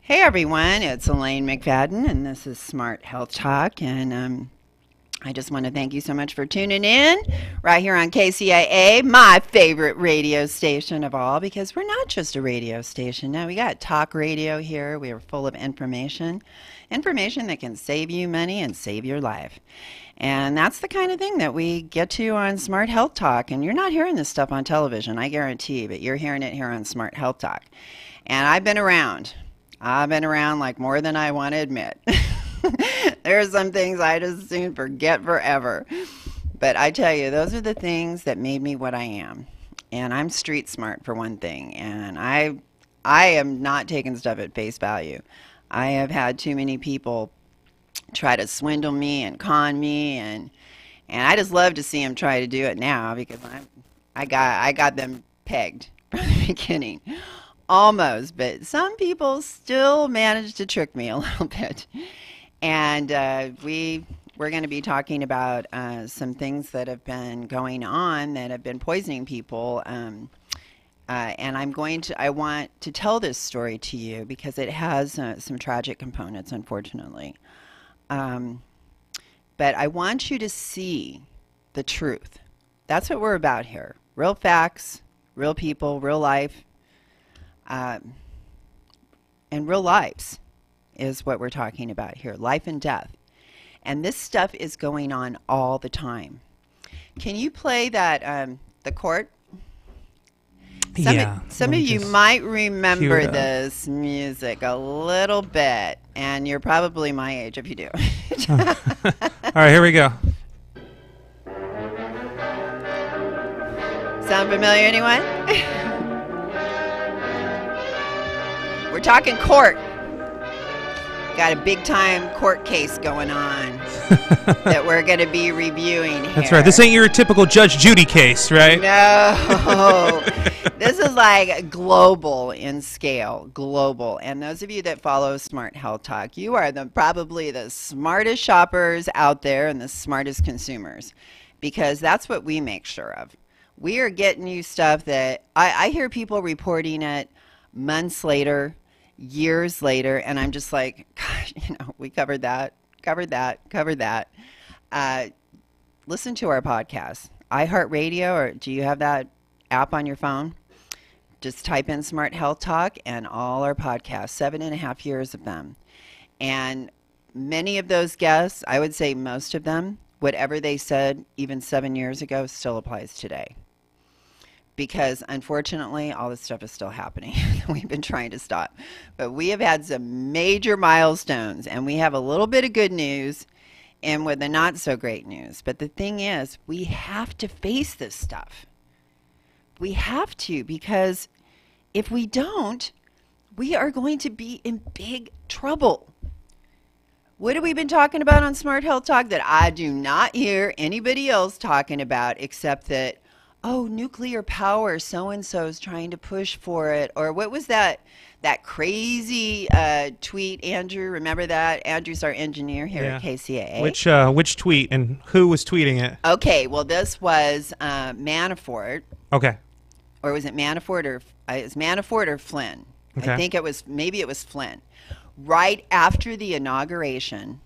Hey everyone, it's Elaine McFadden, and this is Smart Health Talk. And I just want to thank you so much for tuning in right here on KCAA, my favorite radio station of all, because we're not just a radio station. No, we got talk radio here. We are full of information that can save you money and save your life. And that's the kind of thing that we get to on Smart Health Talk. And you're not hearing this stuff on television, I guarantee, but you're hearing it here on Smart Health Talk. And I've been around like more than I want to admit. There are some things I just soon forget forever. But I tell you, those are the things that made me what I am. And I'm street smart for one thing. And I am not taking stuff at face value. I have had too many people try to swindle me and con me, and I just love to see them try to do it now, because I got them pegged from the beginning. Almost, but some people still manage to trick me a little bit. And we're going to be talking about some things that have been going on that have been poisoning people. And I want to tell this story to you because it has some tragic components, unfortunately. But I want you to see the truth. That's what we're about here. Real facts, real people, real life. And real lives is what we're talking about here, life and death. And this stuff is going on all the time. Can you play that, the court? Some of you might remember this music a little bit, and you're probably my age if you do. All right, here we go. Sound familiar, anyone? We're talking court. Got a big time court case going on that we're going to be reviewing here. That's right. This ain't your typical Judge Judy case, right? No. This is like global in scale, global. And those of you that follow Smart Health Talk, you are probably the smartest shoppers out there and the smartest consumers, because that's what we make sure of. We are getting you stuff that I hear people reporting it months later, years later, and I'm just like, gosh, we covered that. Listen to our podcast, iHeartRadio, or do you have that app on your phone? Just type in Smart Health Talk and all our podcasts, 7.5 years of them. And many of those guests, I would say most of them, whatever they said even 7 years ago still applies today. Because unfortunately, all this stuff is still happening. We've been trying to stop. But we have had some major milestones, and we have a little bit of good news and with the not so great news. But the thing is, we have to face this stuff. We have to, because if we don't, we are going to be in big trouble. What have we been talking about on Smart Health Talk that I do not hear anybody else talking about, except that, oh, nuclear power, so-and-so is trying to push for it? Or what was that crazy tweet, Andrew? Remember that? Andrew's our engineer here at KCAA. Which tweet, and who was tweeting it? Okay, well, this was Manafort. Okay. Or was it Manafort or Flynn? Okay. I think maybe it was Flynn. Right after the inauguration,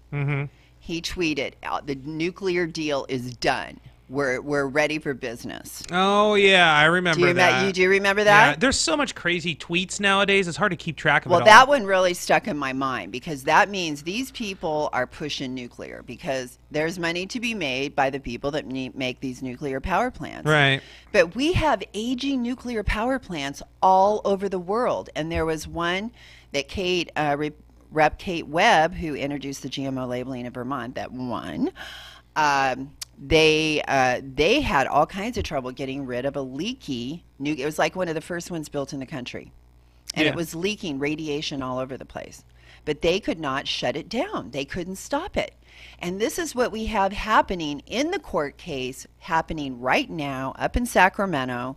he tweeted, the nuclear deal is done. We're ready for business. Oh, yeah, I remember that. You do remember that? Yeah, there's so much crazy tweets nowadays, it's hard to keep track of it all. Well, that one really stuck in my mind, because that means these people are pushing nuclear, because there's money to be made by the people that make these nuclear power plants. Right. But we have aging nuclear power plants all over the world, and there was one that Rep. Kate Webb, who introduced the GMO labeling in Vermont, that won. They had all kinds of trouble getting rid of a leaky it was like one of the first ones built in the country, and it was leaking radiation all over the place, but they could not shut it down. They couldn't stop it. And this is what we have happening in the court case happening right now up in Sacramento,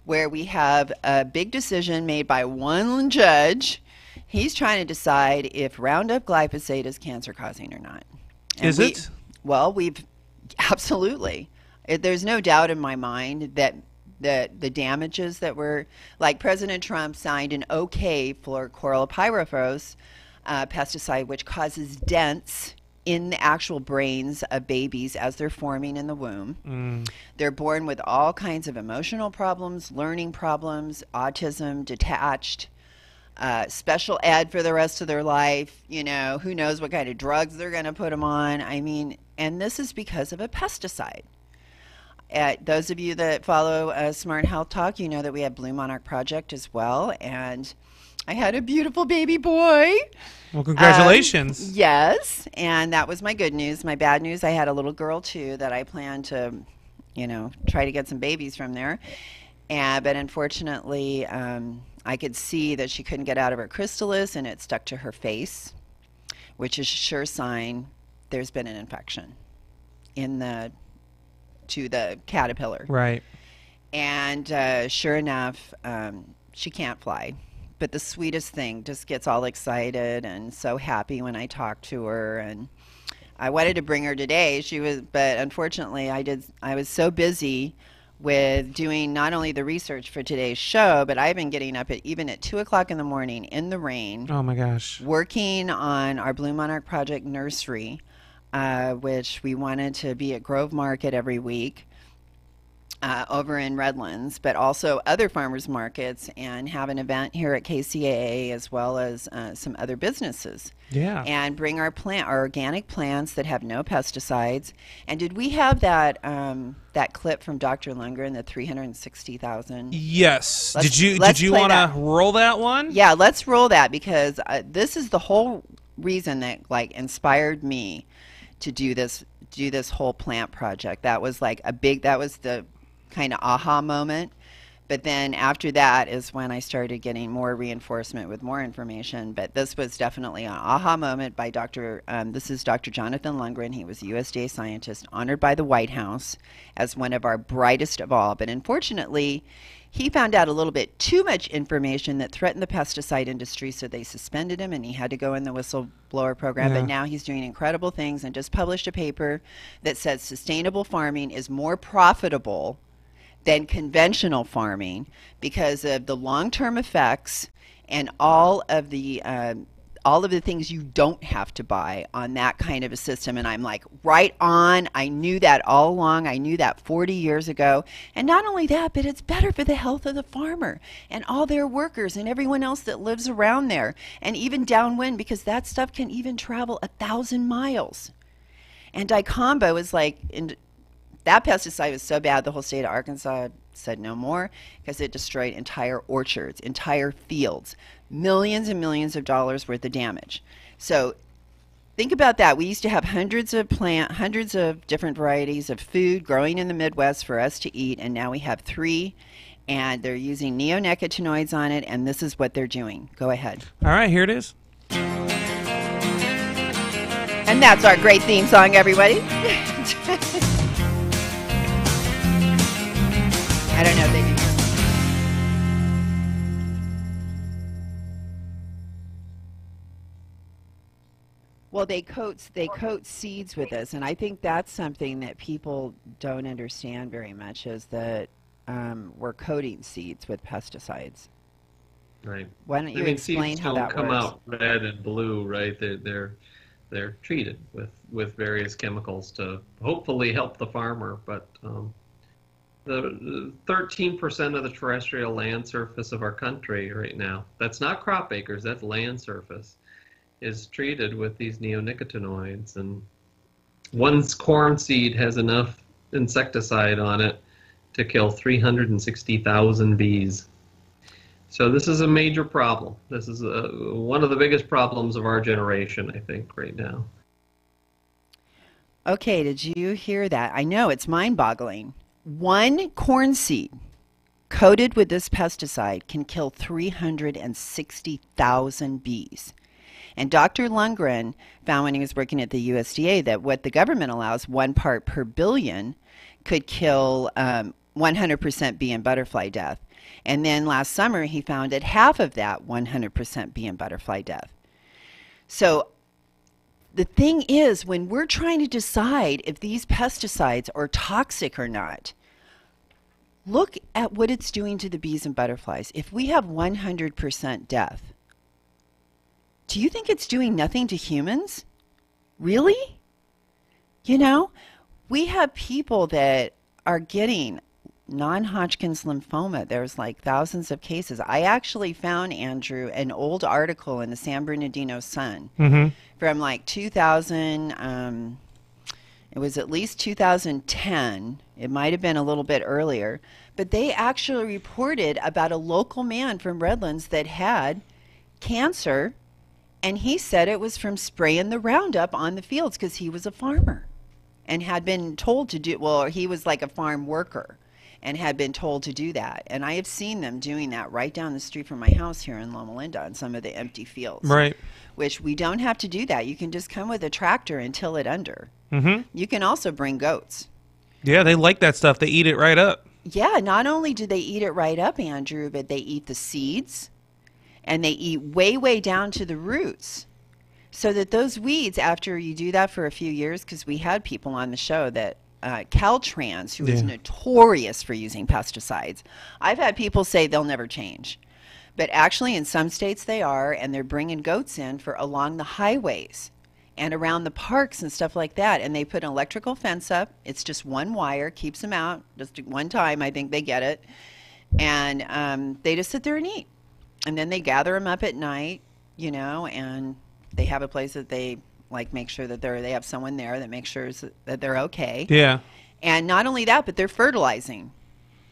where we have a big decision made by one judge. He's trying to decide if Roundup glyphosate is cancer causing or not. And is it? Well, absolutely. There's no doubt in my mind that the damages that were, like President Trump signed an okay for chlorpyrifos pesticide, which causes dents in the actual brains of babies as they're forming in the womb. They're born with all kinds of emotional problems, learning problems, autism, detached, special ed for the rest of their life. You know, who knows what kind of drugs they're going to put them on. I mean, and this is because of a pesticide. Those of you that follow Smart Health Talk, you know that we have Blue Monarch Project as well. And I had a beautiful baby boy. Well, congratulations. Yes, and that was my good news. My bad news, I had a little girl too that I planned to, you know, try to get some babies from there. But unfortunately, I could see that she couldn't get out of her chrysalis and it stuck to her face, which is a sure sign there's been an infection to the caterpillar. Right. And sure enough, she can't fly. But the sweetest thing, just gets all excited and so happy when I talk to her. And I wanted to bring her today. But unfortunately, I was so busy with doing not only the research for today's show, but I've been getting up even at 2 o'clock in the morning in the rain. Oh my gosh. Working on our Blue Monarch Project Nursery, which we wanted to be at Grove Market every week. Over in Redlands, but also other farmers markets, and have an event here at KCAA as well as some other businesses. Yeah. And bring our organic plants that have no pesticides. And did we have that that clip from Dr. Lundgren, the 360,000? Yes. Did you want to roll that one? Yeah, let's roll that, because this is the whole reason that like inspired me to do this whole plant project. That was like that was the kind of aha moment. But then after that is when I started getting more reinforcement with more information. But this was definitely an aha moment by this is Dr. Jonathan Lundgren. He was a USDA scientist honored by the White House as one of our brightest of all. But unfortunately, he found out a little bit too much information that threatened the pesticide industry, so they suspended him and he had to go in the whistleblower program. Yeah. But now he's doing incredible things and just published a paper that says sustainable farming is more profitable than conventional farming because of the long-term effects and all of the things you don't have to buy on that kind of a system. And I'm like, right on. I knew that all along. I knew that 40 years ago. And not only that, but it's better for the health of the farmer and all their workers and everyone else that lives around there, and even downwind, because that stuff can even travel 1,000 miles. And dicamba is like, that pesticide was so bad the whole state of Arkansas said no more, because it destroyed entire orchards, entire fields, millions and millions of dollars worth of damage. So think about that. We used to have hundreds of different varieties of food growing in the Midwest for us to eat, and now we have 3, and they're using neonicotinoids on it, and this is what they're doing. Go ahead. All right, here it is. And that's our great theme song, everybody. I don't know if they can hear me. Well, they coat seeds with this, and I think that's something that people don't understand very much, is that we're coating seeds with pesticides. Right. Why don't you explain how that works? Seeds don't come out red and blue, right? They're treated with various chemicals to hopefully help the farmer, but the 13% of the terrestrial land surface of our country right now, that's not crop acres, that's land surface, is treated with these neonicotinoids. And one corn seed has enough insecticide on it to kill 360,000 bees. So this is a major problem. This is one of the biggest problems of our generation, I think, right now. Okay, did you hear that? I know, it's mind-boggling. One corn seed coated with this pesticide can kill 360,000 bees. And Dr. Lundgren found when he was working at the USDA that what the government allows, 1 part per billion, could kill 100% bee and butterfly death. And then last summer he found that half of that 100% bee and butterfly death. So the thing is, when we're trying to decide if these pesticides are toxic or not, look at what it's doing to the bees and butterflies. If we have 100% death, do you think it's doing nothing to humans? Really? You know, we have people that are getting non-Hodgkin's lymphoma. There's like thousands of cases. I actually found, Andrew, an old article in the San Bernardino Sun from like 2000. It was at least 2010. It might have been a little bit earlier. But they actually reported about a local man from Redlands that had cancer, and he said it was from spraying the Roundup on the fields because he was a farmer and had been told to do, well, he was like a farm worker and had been told to do that. And I have seen them doing that right down the street from my house here in Loma Linda on some of the empty fields. Right. Which we don't have to do that. You can just come with a tractor and till it under. You can also bring goats. Yeah, they like that stuff. They eat it right up. Yeah, not only do they eat it right up, Andrew, but they eat the seeds and they eat way, way down to the roots. So that those weeds, after you do that for a few years, because we had people on the show that Caltrans, who is notorious for using pesticides, I've had people say they'll never change. But actually in some states they are, and they're bringing goats in for along the highways and around the parks and stuff like that. And they put an electrical fence up. It's just one wire, keeps them out. Just one time, I think they get it. And they just sit there and eat. And then they gather them up at night, you know, and they have a place that they like make sure that they have someone there that makes sure that they're okay. Yeah. And not only that, but they're fertilizing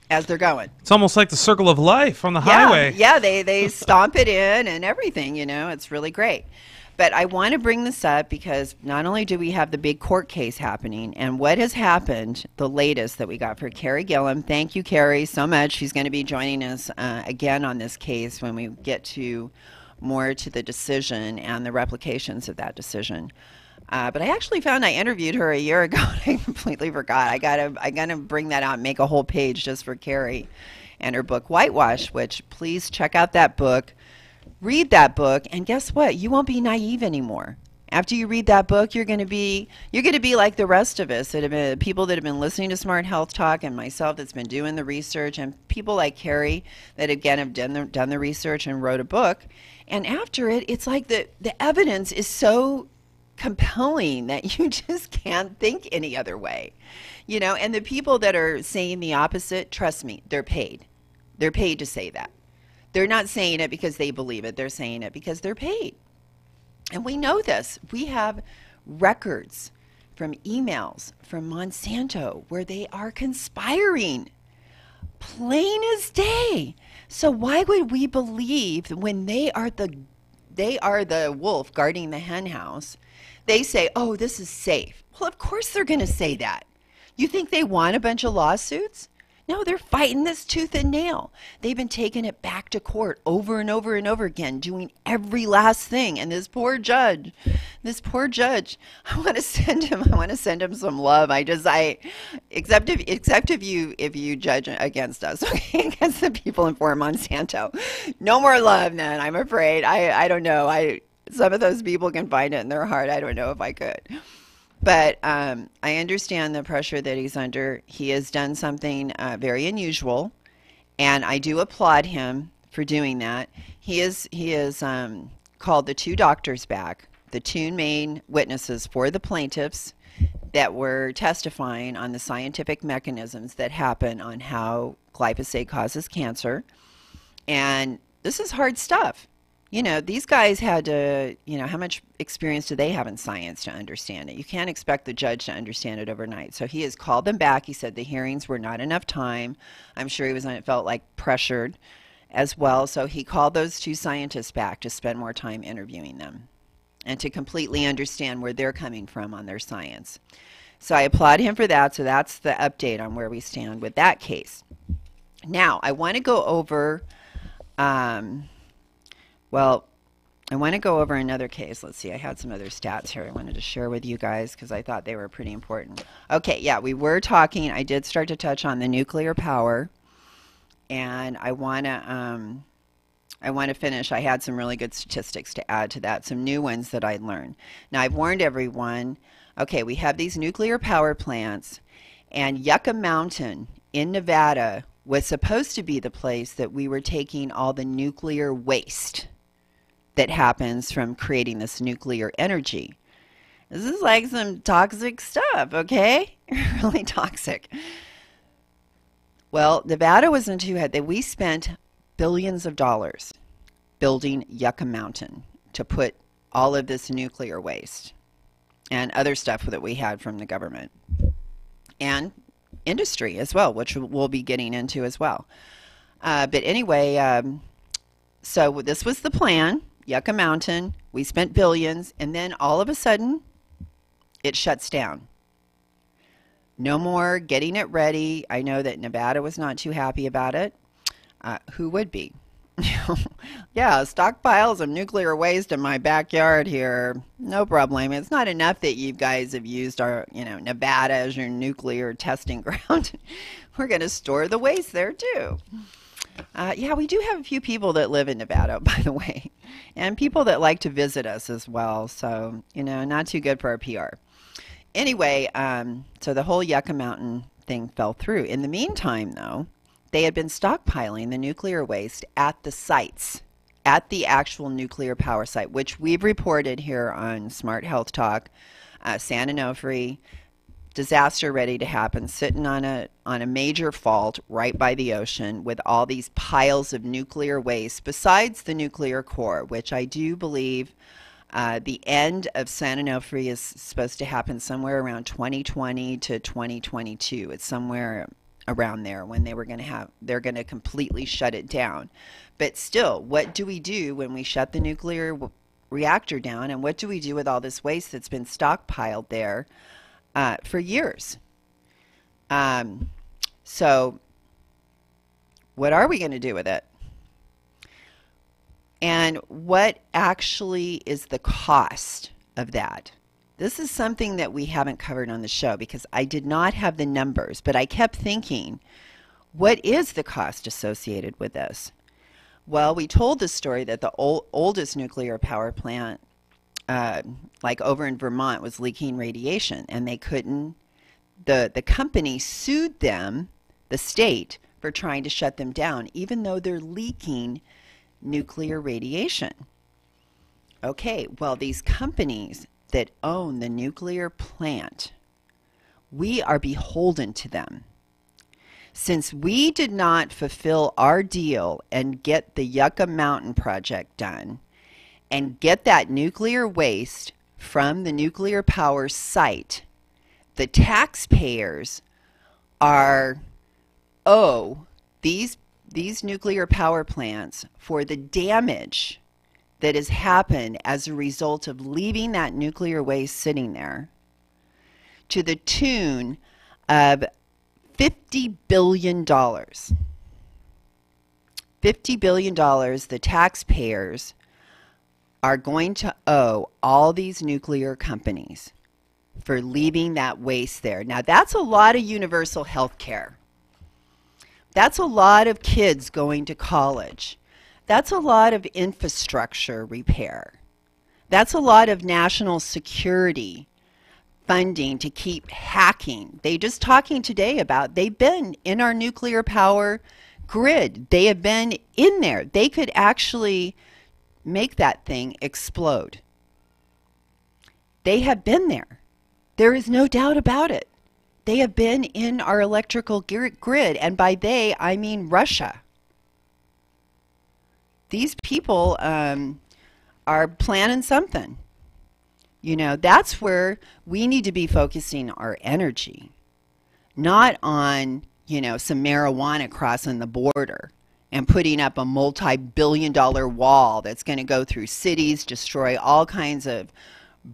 as they're going. It's almost like the circle of life on the highway. Yeah, they stomp it in and everything, you know. It's really great. But I want to bring this up because not only do we have the big court case happening, and what has happened, the latest that we got for Carrie Gillum. Thank you, Carrie, so much. She's going to be joining us again on this case when we get to more to the decision and the replications of that decision. But I actually found I interviewed her a year ago and I completely forgot. I gotta bring that out and make a whole page just for Carrie and her book Whitewash, which please check out that book. Read that book, and guess what? You won't be naive anymore. After you read that book, you're going to be like the rest of us that have been people that have been listening to Smart Health Talk, and myself that's been doing the research, and people like Carrie that again have done the research and wrote a book. And after it, it's like the evidence is so compelling that you just can't think any other way, you know. And the people that are saying the opposite, trust me, they're paid. They're paid to say that. They're not saying it because they believe it. They're saying it because they're paid. And we know this. We have records from emails from Monsanto where they are conspiring, plain as day. So why would we believe when they are the wolf guarding the hen house? They say, oh, this is safe. Well, of course they're going to say that. You think they want a bunch of lawsuits? No, they're fighting this tooth and nail. They've been taking it back to court over and over and over again, doing every last thing. And this poor judge, I want to send him some love. Except if you judge against us, okay, against the people in Fort Monsanto. No more love, then, I'm afraid. I don't know. Some of those people can find it in their heart. I don't know if I could. But I understand the pressure that he's under. He has done something very unusual, and I do applaud him for doing that. He is called the two doctors back, the two main witnesses for the plaintiffs that were testifying on the scientific mechanisms that happen on how glyphosate causes cancer. And this is hard stuff. You know, these guys had to, you know, how much experience do they have in science to understand it? You can't expect the judge to understand it overnight. So he has called them back. He said the hearings were not enough time. I'm sure felt like pressured as well. So he called those two scientists back to spend more time interviewing them and to completely understand where they're coming from on their science. So I applaud him for that. So that's the update on where we stand with that case. Now, I want to go over... I want to go over another case. Let's see. I had some other stats here I wanted to share with you guys because I thought they were pretty important. Okay, yeah, we were talking. I did start to touch on the nuclear power, and I want to finish. I had some really good statistics to add to that, some new ones that I learned. Now, I've warned everyone. Okay, we have these nuclear power plants, and Yucca Mountain in Nevada was supposed to be the place that we were taking all the nuclear waste that happens from creating this nuclear energy. This is like some toxic stuff, okay? Really toxic. Well, Nevada was in two head. We spent billions of dollars building Yucca Mountain to put all of this nuclear waste and other stuff that we had from the government and industry as well, which we'll be getting into as well. But anyway, so this was the plan, Yucca Mountain. We spent billions, and then all of a sudden, it shuts down. No more getting it ready. I know that Nevada was not too happy about it. Who would be? Yeah, stockpiles of nuclear waste in my backyard here. No problem. It's not enough that you guys have used our, Nevada as your nuclear testing ground. We're going to store the waste there too. Yeah, we do have a few people that live in Nevada, by the way, and people that like to visit us as well. So, not too good for our PR. Anyway, so the whole Yucca Mountain thing fell through. In the meantime, though, they had been stockpiling the nuclear waste at the sites, at the actual nuclear power site, which we've reported here on Smart Health Talk. San Onofre, disaster ready to happen, sitting on a major fault right by the ocean with all these piles of nuclear waste, besides the nuclear core, which I do believe the end of San Onofre is supposed to happen somewhere around 2020 to 2022. It's somewhere around there when they're going to completely shut it down. But still, what do we do when we shut the nuclear reactor down, and what do we do with all this waste that's been stockpiled there for years? So what are we going to do with it? And what actually is the cost of that? This is something that we haven't covered on the show because I did not have the numbers, but I kept thinking, what is the cost associated with this? Well, we told the story that the oldest nuclear power plant, like over in Vermont, was leaking radiation, and they couldn't, the company sued them, the state, for trying to shut them down, even though they're leaking nuclear radiation. Okay, well, these companies that own the nuclear plant, we are beholden to them. Since we did not fulfill our deal and get the Yucca Mountain project done and get that nuclear waste from the nuclear power site, the taxpayers owe these nuclear power plants for the damage that has happened as a result of leaving that nuclear waste sitting there, to the tune of $50 billion. $50 billion the taxpayers are going to owe all these nuclear companies for leaving that waste there. Now, that's a lot of universal health care. That's a lot of kids going to college. That's a lot of infrastructure repair. That's a lot of national security funding to keep hacking. They just talking today about they've been in our nuclear power grid. They have been in there. They could actually make that thing explode. They have been there. There is no doubt about it. They have been in our electrical grid, and by they, I mean Russia. These people are planning something. That's where we need to be focusing our energy, not on, some marijuana crossing the border and putting up a multi-billion-dollar wall that's going to go through cities, destroy all kinds of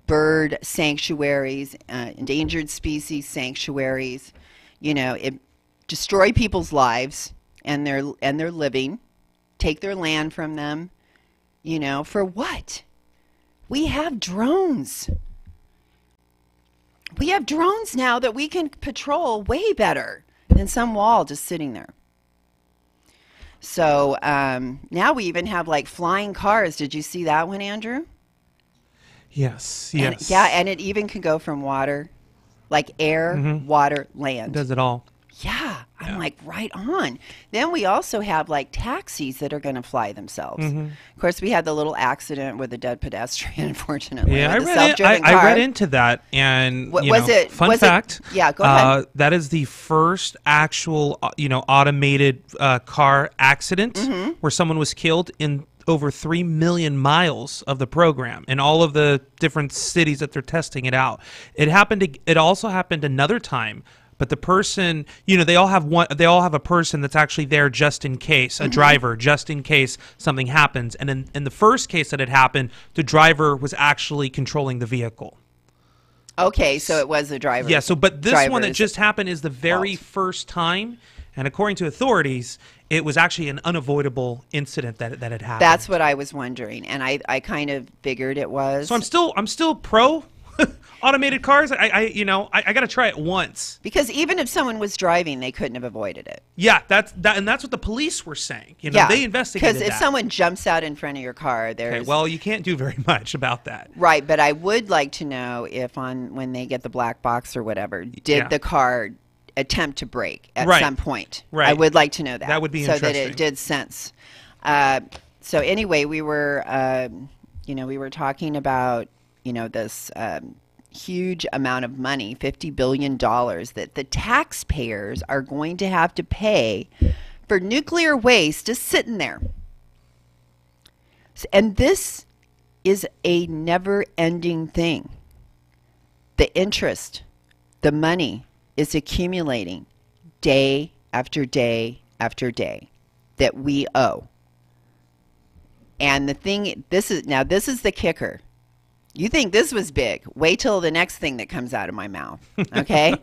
bird sanctuaries, endangered species sanctuaries, it destroy people's lives and their living, take their land from them, for what? We have drones. We have drones now that we can patrol way better than some wall just sitting there. So now we even have like flying cars. Did you see that one, Andrew? Yes. And it even can go from water, like air, water, land. It does it all. Yeah. I'm like, right on. Then we also have like taxis that are going to fly themselves. Of course, we had the little accident with a dead pedestrian, unfortunately. Yeah, with I read into that, and fun fact. Yeah, go ahead. That is the first actual, automated car accident where someone was killed in over 3 million miles of the program in all of the different cities that they're testing it out. It also happened another time, but the person, they all have a person that's actually there just in case, a driver, just in case something happens. And in the first case that had happened, the driver was actually controlling the vehicle. Okay, so it was the driver. Yeah, but this one that just happened is the very first time, and according to authorities, it was actually an unavoidable incident that had happened. That's what I was wondering, and I kind of figured it was. So I'm still pro automated cars. I got to try it once. Because even if someone was driving, they couldn't have avoided it. Yeah, that's what the police were saying. They investigated that. Because if someone jumps out in front of your car, there's... Okay, well, you can't do very much about that. Right, but I would like to know if when they get the black box or whatever, did the car attempt to brake at some point? Right. I would like to know that. That would be so interesting. So that it did sense. So anyway, we were talking about, this huge amount of money, $50 billion, that the taxpayers are going to have to pay for nuclear waste just sitting there. And this is a never-ending thing. The interest, the money is accumulating day after day after day that we owe. And this is the kicker. You think this was big. Wait till the next thing that comes out of my mouth. Okay?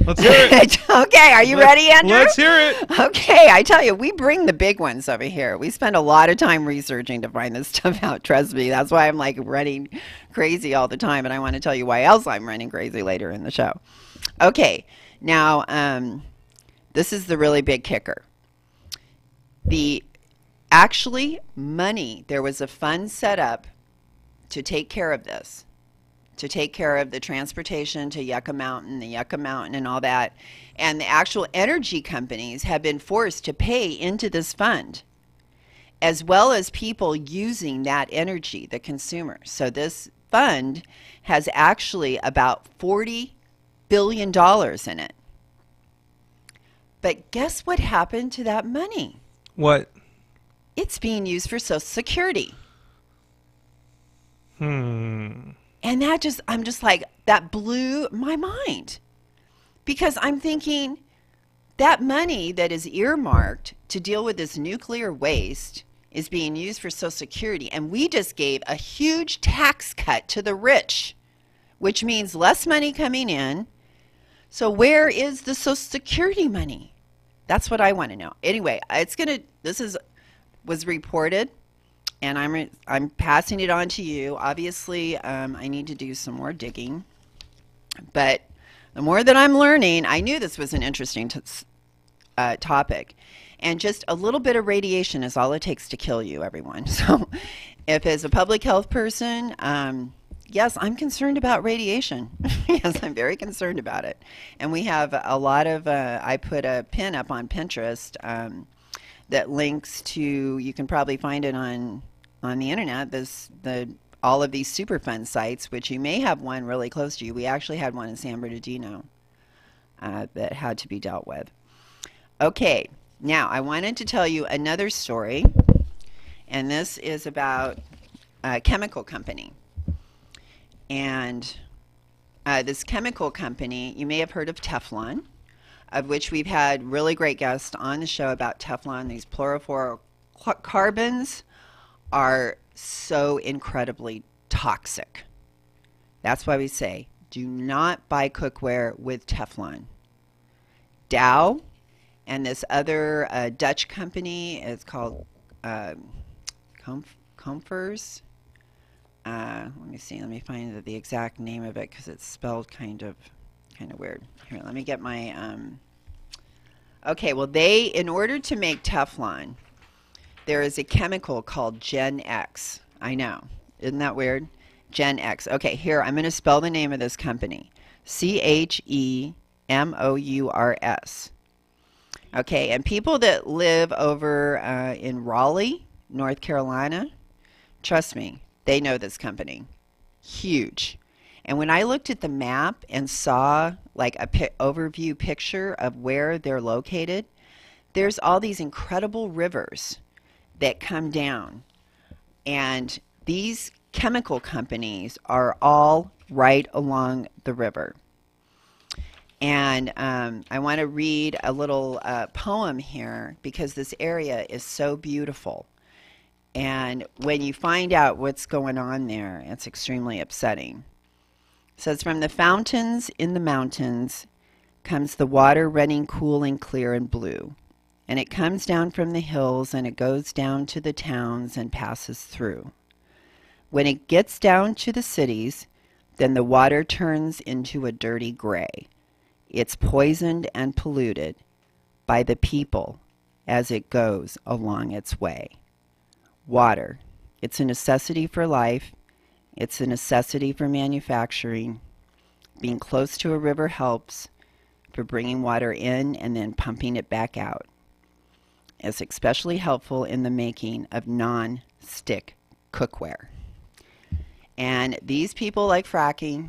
Let's hear it. Okay, are you ready, Andrew? Let's hear it. Okay, I tell you, we bring the big ones over here. We spend a lot of time researching to find this stuff out. Trust me. That's why I'm like running crazy all the time, and I want to tell you why else I'm running crazy later in the show. Okay, now this is the really big kicker. Actually, money, there was a fund set up to take care of this, to take care of the transportation to Yucca Mountain and all that. And the actual energy companies have been forced to pay into this fund, as well as people using that energy, the consumers. So this fund has actually about $40 billion in it. But guess what happened to that money? What? It's being used for Social Security. And I'm just like, that blew my mind. Because I'm thinking, that money that is earmarked to deal with this nuclear waste is being used for Social Security. And we just gave a huge tax cut to the rich, which means less money coming in. So where is the Social Security money? That's what I want to know. Anyway, was reported, and I'm passing it on to you. Obviously, I need to do some more digging, but the more that I'm learning, I knew this was an interesting topic, and just a little bit of radiation is all it takes to kill you, everyone. So, if as a public health person, yes, I'm concerned about radiation. Yes, I'm very concerned about it, and we have a lot of. I put a pin up on Pinterest. That links to, you can probably find it on the internet, all of these Superfund sites, which you may have one really close to you. We actually had one in San Bernardino that had to be dealt with. Okay, now I wanted to tell you another story, and this is about a chemical company. And this chemical company, you may have heard of Teflon, of which we've had really great guests on the show about Teflon. These fluorocarbons are so incredibly toxic. That's why we say, do not buy cookware with Teflon. Dow and this other Dutch company, it's called Comfers. Let me see, let me find the exact name of it because it's spelled kind of weird. Here, let me get my, okay, well in order to make Teflon, there is a chemical called Gen X. I know, isn't that weird? Gen X. Okay, here, I'm going to spell the name of this company. CHEMOURS. Okay, and people that live over in Raleigh, North Carolina, trust me, they know this company. Huge. And when I looked at the map and saw like a overview picture of where they're located, there's all these incredible rivers that come down. And these chemical companies are all right along the river. And I want to read a little poem here because this area is so beautiful. And when you find out what's going on there, it's extremely upsetting. It says, from the fountains in the mountains comes the water running cool and clear and blue. And it comes down from the hills and it goes down to the towns and passes through. When it gets down to the cities, then the water turns into a dirty gray. It's poisoned and polluted by the people as it goes along its way. Water. It's a necessity for life. It's a necessity for manufacturing. Being close to a river helps for bringing water in and then pumping it back out. It's especially helpful in the making of non-stick cookware. And these people like fracking,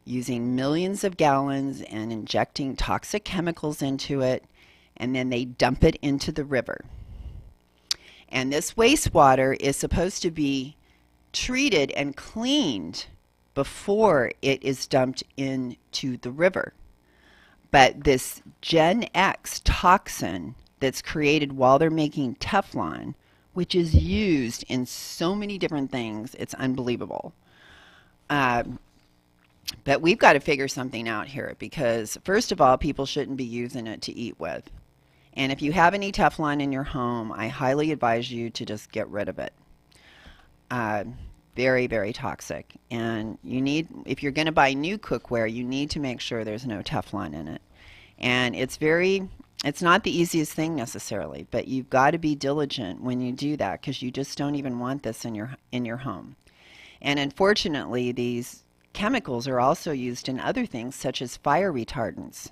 using millions of gallons and injecting toxic chemicals into it, and then they dump it into the river. And this wastewater is supposed to be treated and cleaned before it is dumped into the river. But this Gen X toxin that's created while they're making Teflon, which is used in so many different things, it's unbelievable. But we've got to figure something out here because, first of all, people shouldn't be using it to eat with. And if you have any Teflon in your home, I highly advise you to just get rid of it. Very, very toxic. And you need, if you're going to buy new cookware, you need to make sure there's no Teflon in it. And it's not the easiest thing necessarily, but you've got to be diligent when you do that because you just don't even want this in your home. And unfortunately, these chemicals are also used in other things such as fire retardants.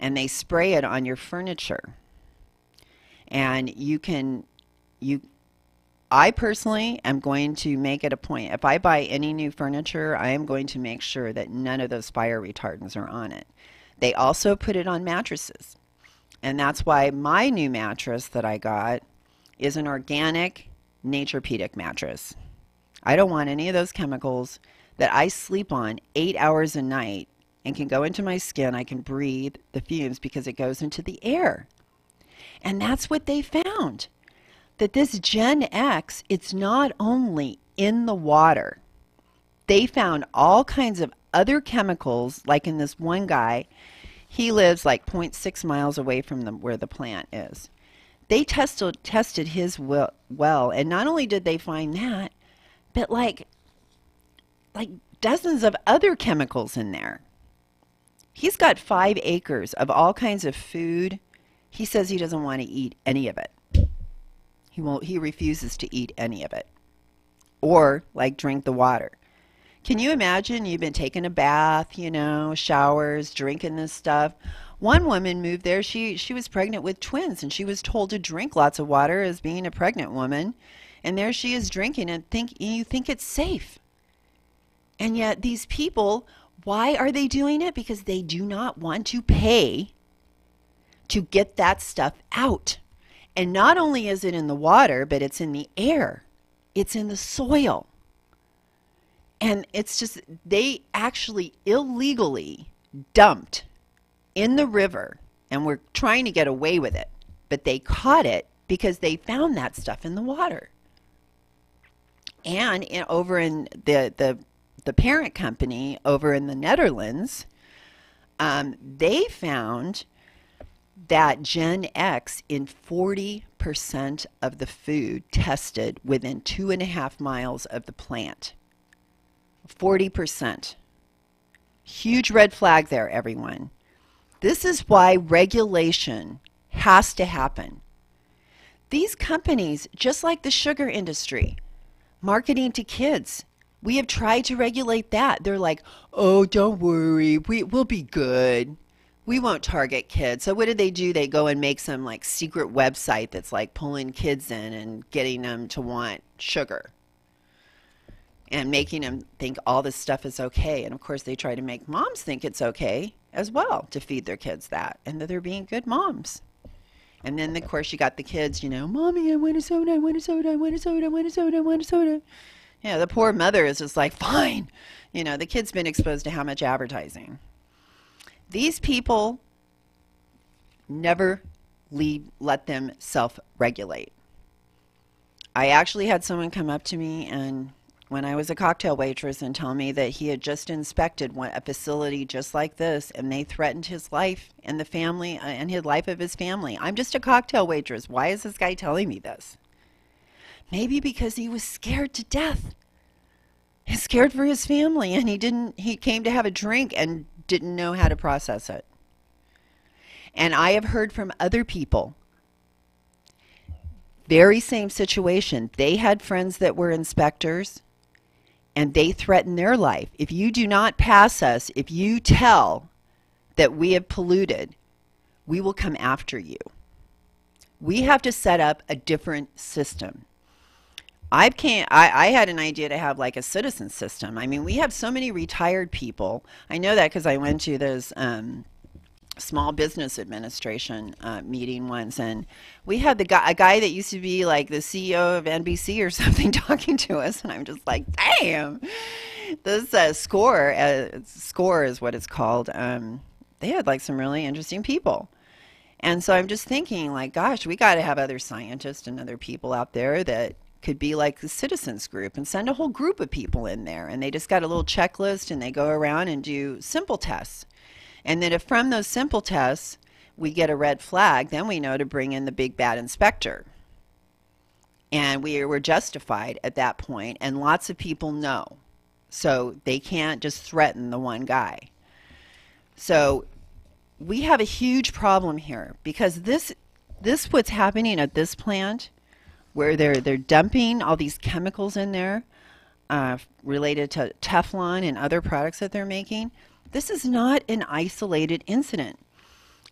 And they spray it on your furniture. And I personally am going to make it a point. If I buy any new furniture, I am going to make sure that none of those fire retardants are on it. They also put it on mattresses. And that's why my new mattress that I got is an organic Naturepedic mattress. I don't want any of those chemicals that I sleep on 8 hours a night and can go into my skin. I can breathe the fumes because it goes into the air. And that's what they found. That this Gen X, it's not only in the water. They found all kinds of other chemicals, like in this one guy, he lives like 0.6 miles away from where the plant is. They tested his well, and not only did they find that, but like dozens of other chemicals in there. He's got 5 acres of all kinds of food. He says he doesn't want to eat any of it. He refuses to eat any of it. Or like drink the water. Can you imagine you've been taking a bath, showers, drinking this stuff? One woman moved there. She was pregnant with twins, and she was told to drink lots of water as being a pregnant woman. And there she is drinking, and you think it's safe. And yet these people, why are they doing it? Because they do not want to pay to get that stuff out. And not only is it in the water, but it's in the air. It's in the soil. And it's just, they actually illegally dumped in the river, and were trying to get away with it. But they caught it because they found that stuff in the water. And over in the parent company over in the Netherlands, they found that Gen X in 40% of the food tested within 2.5 miles of the plant. 40%. Huge red flag there, everyone. This is why regulation has to happen. These companies, just like the sugar industry, marketing to kids, we have tried to regulate that. They're like, oh, don't worry, we'll be good. we won't target kids. So what do? They go and make some like secret website that's like pulling kids in and getting them to want sugar and making them think all this stuff is okay. And of course they try to make moms think it's okay as well to feed their kids that, and that they're being good moms. And then of course you got the kids, Mommy, I want a soda, I want a soda, I want a soda, I want a soda, I want a soda. Yeah, the poor mother is just like, fine. The kid's been exposed to how much advertising. These people never let them self-regulate. I actually had someone come up to me and when I was a cocktail waitress and tell me that he had just inspected a facility just like this and they threatened his life and the family and his life of his family. I'm just a cocktail waitress. Why is this guy telling me this? Maybe because he was scared to death. He's scared for his family and he came to have a drink and didn't know how to process it. And I have heard from other people, very same situation. They had friends that were inspectors and they threatened their life. If you do not pass us, if you tell that we have polluted, we will come after you. We have to set up a different system. I had an idea to have like a citizen system. I mean, we have so many retired people. I know that because I went to this small business administration meeting once, and we had a guy that used to be like the CEO of NBC or something talking to us, and I'm just like, damn. This score is what it's called. They had like some really interesting people. And so I'm just thinking like, gosh, we got to have other scientists and other people out there that could be like the citizens group and send a whole group of people in there, and they just got a little checklist and they go around and do simple tests. And then if from those simple tests we get a red flag, then we know to bring in the big bad inspector. And we were justified at that point, and lots of people know. So they can't just threaten the one guy. So we have a huge problem here because this what's happening at this plant where they're dumping all these chemicals in there related to Toughline and other products that they're making. This is not an isolated incident.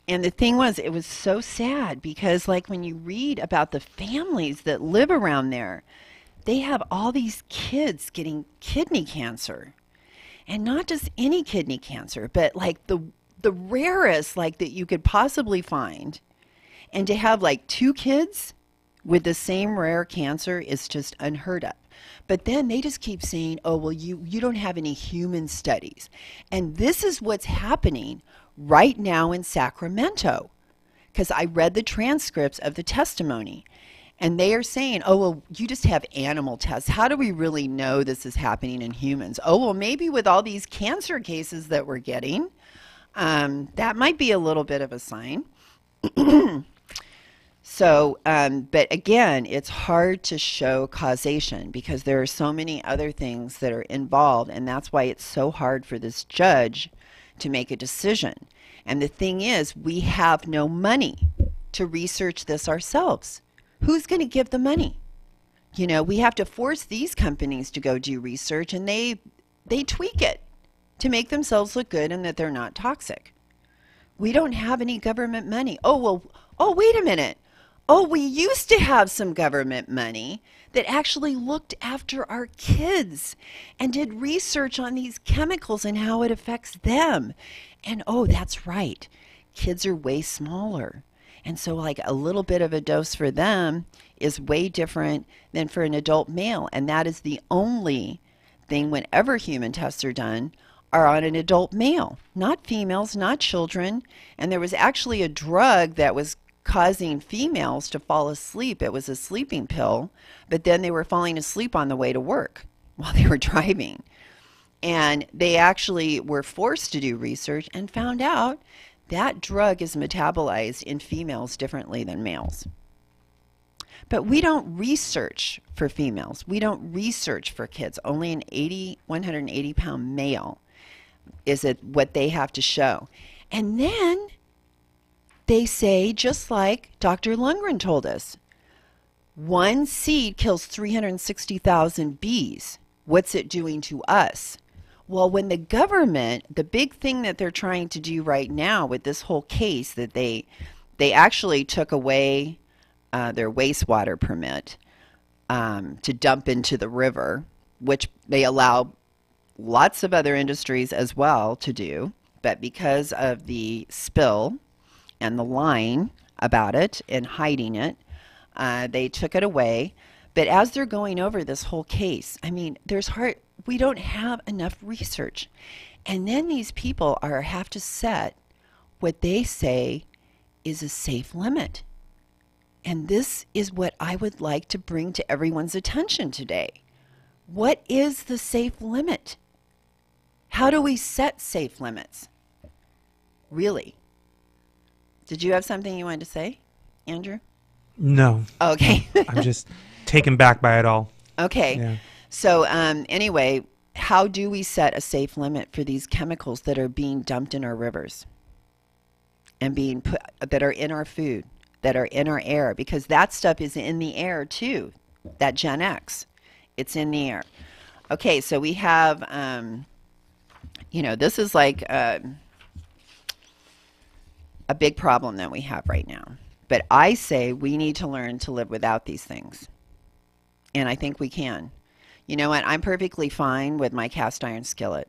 And the thing was, it was so sad because like when you read about the families that live around there, they have all these kids getting kidney cancer. And not just any kidney cancer, but like the rarest like that you could possibly find. And to have like 2 kids with the same rare cancer is just unheard of. But then they just keep saying, oh, well, you don't have any human studies. And this is what's happening right now in Sacramento. Because I read the transcripts of the testimony. And they are saying, oh, well, you just have animal tests. How do we really know this is happening in humans? Oh, well, maybe with all these cancer cases that we're getting, that might be a little bit of a sign. So, but again, it's hard to show causation because there are so many other things that are involved, and that's why it's so hard for this judge to make a decision. And the thing is, we have no money to research this ourselves. Who's going to give the money? We have to force these companies to go do research, and they tweak it to make themselves look good and that they're not toxic. We don't have any government money. Oh, wait a minute. Oh, we used to have some government money that actually looked after our kids and did research on these chemicals and how it affects them. And oh, that's right. Kids are way smaller. And so like a little bit of a dose for them is way different than for an adult male. And that is the only thing whenever human tests are done are on an adult male, not females, not children. And there was actually a drug that was causing females to fall asleep. It was a sleeping pill, but then they were falling asleep on the way to work while they were driving. And they actually were forced to do research and found out that drug is metabolized in females differently than males. But we don't research for females. We don't research for kids. Only an 180-pound male is it what they have to show. And then they say, just like Dr. Lundgren told us, one seed kills 360,000 bees. What's it doing to us? Well, when the government, the big thing that they're trying to do right now with this whole case, that they actually took away their wastewater permit to dump into the river, which they allow lots of other industries as well to do. But because of the spill and the lying about it and hiding it, they took it away. But as they're going over this whole case, I mean, we don't have enough research. And then these people have to set what they say is a safe limit. And this is what I would like to bring to everyone's attention today. What is the safe limit? How do we set safe limits? Really? Did you have something you wanted to say, Andrew? No. Okay. I'm just taken back by it all. Okay. Yeah. So anyway, how do we set a safe limit for these chemicals that are being dumped in our rivers and being put, that are in our food, that are in our air? Because that stuff is in the air too, that Gen X. It's in the air. Okay, so we have, this is like a big problem that we have right now. But I say we need to learn to live without these things. And I think we can. You know what? I'm perfectly fine with my cast iron skillet.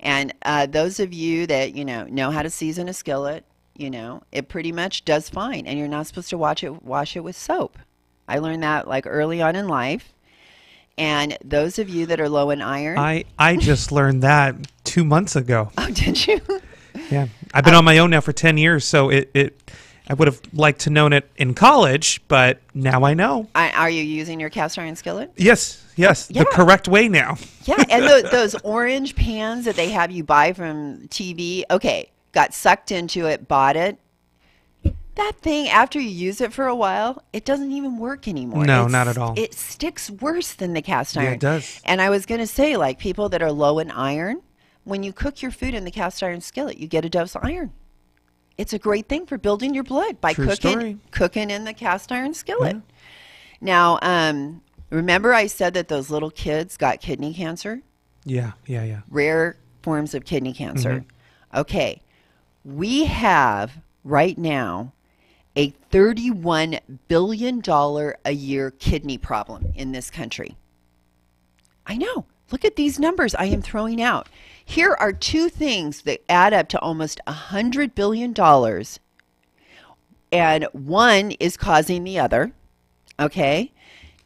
And those of you that, know how to season a skillet, it pretty much does fine. And you're not supposed to wash it with soap. I learned that like early on in life. And those of you that are low in iron. I just learned that 2 months ago. Oh, did you? Yeah. I've been on my own now for 10 years, so I would have liked to known it in college, but now I know. Are you using your cast iron skillet? Yes, Yeah. the correct way now. Yeah, and those orange pans that they have you buy from TV, okay, got sucked into it, bought it. That thing, after you use it for a while, it doesn't even work anymore. No, not at all. It sticks worse than the cast iron. Yeah, it does. And I was going to say, like, people that are low in iron, when you cook your food in the cast iron skillet, you get a dose of iron. It's a great thing for building your blood by cooking in the cast iron skillet. Yeah. Now, remember I said that those little kids got kidney cancer? Yeah. Rare forms of kidney cancer. Okay. We have right now a $31 billion a year kidney problem in this country. I know. Look at these numbers I am throwing out. Here are two things that add up to almost $100 billion, and one is causing the other, okay?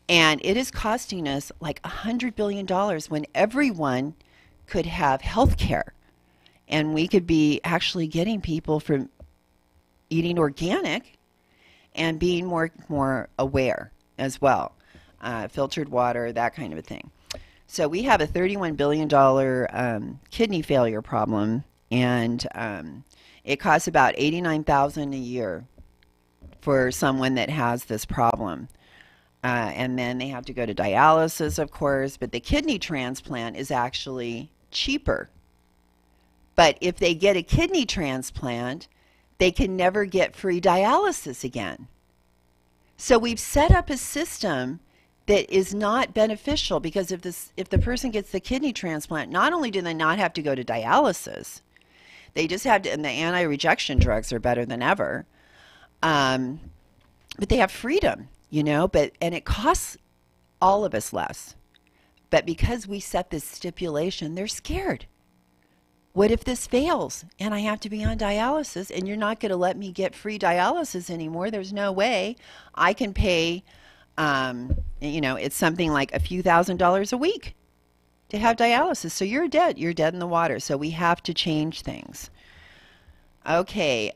And it is costing us like $100 billion when everyone could have health care, and we could be actually getting people from eating organic and being more aware as well. Filtered water, that kind of a thing. So we have a $31 billion kidney failure problem, and it costs about $89,000 a year for someone that has this problem. And then they have to go to dialysis, of course, but the kidney transplant is actually cheaper. But if they get a kidney transplant, they can never get free dialysis again. So we've set up a system that is not beneficial, because if the person gets the kidney transplant, not only do they not have to go to dialysis, they just have to, and the anti-rejection drugs are better than ever, but they have freedom, and it costs all of us less. But because we set this stipulation, they're scared. What if this fails and I have to be on dialysis, and you're not going to let me get free dialysis anymore? There's no way I can pay, it's something like a few $1,000s a week to have dialysis. So you're dead in the water. So we have to change things. Okay.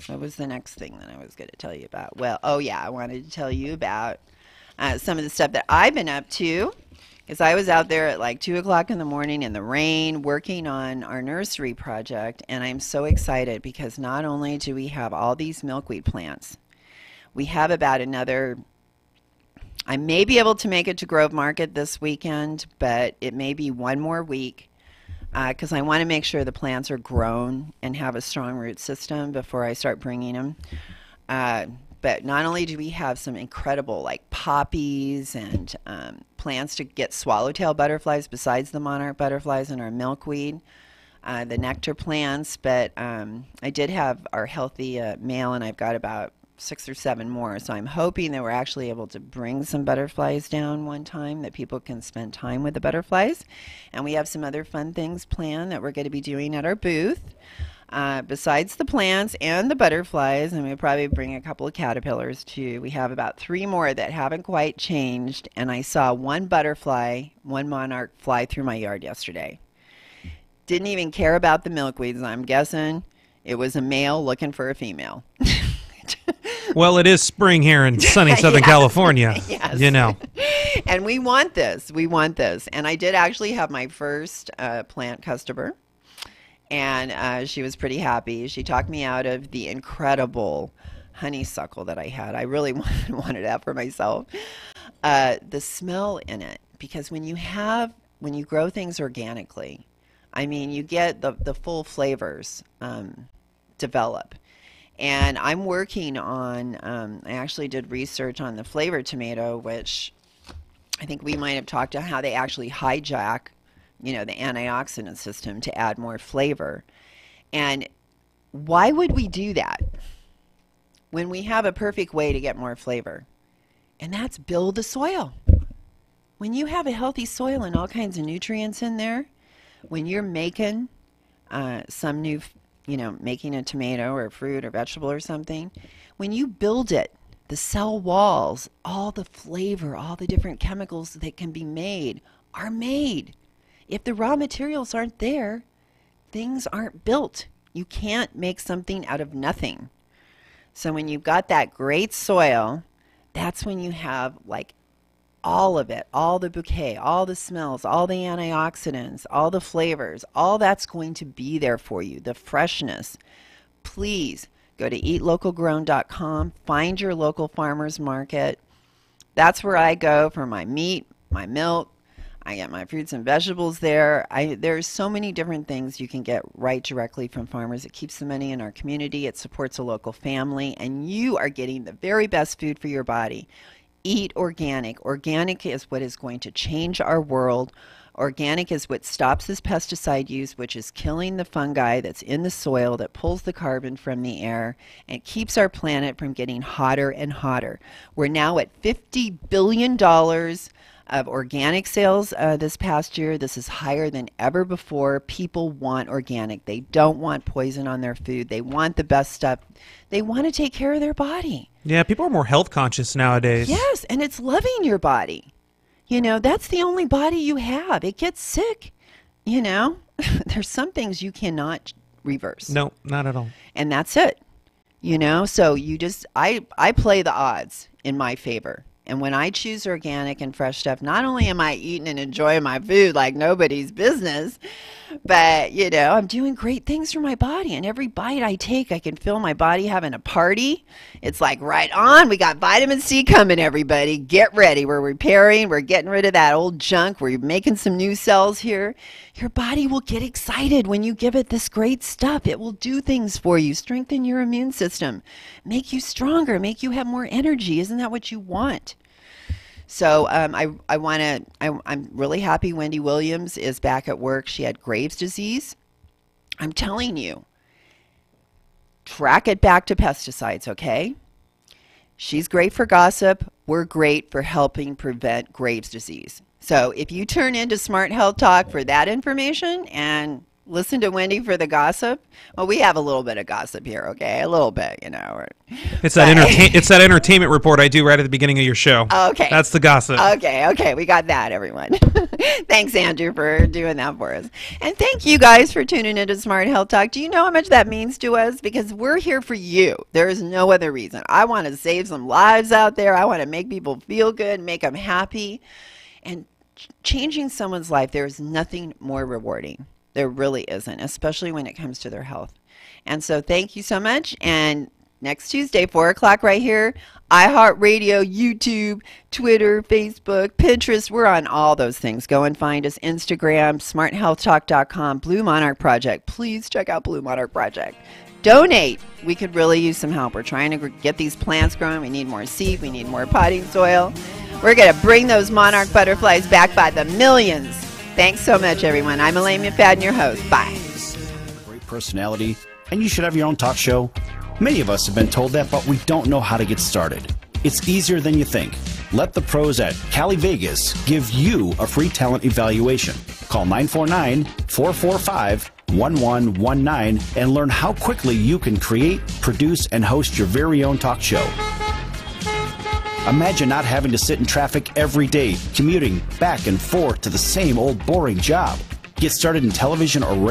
What was the next thing that I was going to tell you about? Well, I wanted to tell you about some of the stuff that I've been up to. Because I was out there at like 2 o'clock in the morning in the rain working on our nursery project, and I'm so excited because not only do we have all these milkweed plants, we have about another, I may be able to make it to Grove Market this weekend, but it may be one more week because I want to make sure the plants are grown and have a strong root system before I start bringing them. But not only do we have some incredible like poppies and plants to get swallowtail butterflies besides the monarch butterflies and our milkweed, the nectar plants, but I did have our healthy male, and I've got about 6 or 7 more. So I'm hoping that we're actually able to bring some butterflies down one time, that people can spend time with the butterflies. And we have some other fun things planned that we're going to be doing at our booth. Besides the plants and the butterflies, and we'll probably bring a couple of caterpillars too. We have about 3 more that haven't quite changed, and I saw one butterfly, one monarch, fly through my yard yesterday. Didn't even care about the milkweeds. I'm guessing it was a male looking for a female. Well, it is spring here in sunny Southern California, yes. you know. And we want this. We want this. And I did actually have my first plant customer, and she was pretty happy. She talked me out of the incredible honeysuckle that I had. I really wanted that for myself. The smell in it, because when you grow things organically, I mean, you get the full flavors develop. And I'm working on, I actually did research on the flavored tomato, which I think we might have talked about how they actually hijack, the antioxidant system to add more flavor. And why would we do that when we have a perfect way to get more flavor? And that's build the soil. When you have a healthy soil and all kinds of nutrients in there, when you're making some new making a tomato or a fruit or vegetable or something, when you build it, the cell walls, all the flavor, all the different chemicals that can be made are made. If the raw materials aren't there, things aren't built. You can't make something out of nothing. So when you've got that great soil, that's when you have like all of it, all the bouquet, all the smells, all the antioxidants, all the flavors, all that's going to be there for you, the freshness. Please go to eatlocalgrown.com, find your local farmer's market. That's where I go for my meat, my milk. I get my fruits and vegetables there. There's so many different things you can get right directly from farmers. It keeps the money in our community. It supports a local family, and you are getting the very best food for your body. Eat organic. Organic is what is going to change our world. Organic is what stops this pesticide use, which is killing the fungi that's in the soil that pulls the carbon from the air and keeps our planet from getting hotter and hotter. We're now at $50 billion of organic sales this past year. This is higher than ever before. People want organic. They don't want poison on their food. They want the best stuff. They want to take care of their body. Yeah, people are more health conscious nowadays. Yes, and it's loving your body. That's the only body you have. It gets sick. There's some things you cannot reverse. No, not at all. And that's it. So I play the odds in my favor. And when I choose organic and fresh stuff, not only am I eating and enjoying my food like nobody's business, but, I'm doing great things for my body. And every bite I take, I can feel my body having a party. It's like, right on. We got vitamin C coming, everybody. Get ready. We're repairing. We're getting rid of that old junk. We're making some new cells here. Your body will get excited when you give it this great stuff. It will do things for you, strengthen your immune system, make you stronger, make you have more energy. Isn't that what you want? So I'm really happy Wendy Williams is back at work. She had Graves' disease. I'm telling you, track it back to pesticides, okay? She's great for gossip. We're great for helping prevent Graves' disease. So if you turn into Smart Health Talk for that information and listen to Wendy for the gossip. Well, we have a little bit of gossip here, okay? A little bit, It's that entertainment report I do right at the beginning of your show. Okay. That's the gossip. Okay. We got that, everyone. Thanks, Andrew, for doing that for us. And thank you guys for tuning into Smart Health Talk. Do you know how much that means to us? Because we're here for you. There is no other reason. I want to save some lives out there. I want to make people feel good, make them happy. And changing someone's life, there is nothing more rewarding. There really isn't, especially when it comes to their health. And so thank you so much. And next Tuesday, 4 o'clock right here, iHeartRadio, YouTube, Twitter, Facebook, Pinterest. We're on all those things. Go and find us. Instagram, smarthealthtalk.com, Blue Monarch Project. Please check out Blue Monarch Project. donate. We could really use some help. We're trying to get these plants growing. We need more seed. We need more potting soil. We're going to bring those monarch butterflies back by the millions. Thanks so much, everyone. I'm Elaine McFadden, your host. Bye. Great personality, and you should have your own talk show. Many of us have been told that, but we don't know how to get started. It's easier than you think. Let the pros at Cali Vegas give you a free talent evaluation. Call 949-445-1119 and learn how quickly you can create, produce, and host your very own talk show. Imagine not having to sit in traffic every day, commuting back and forth to the same old boring job. Get started in television or radio.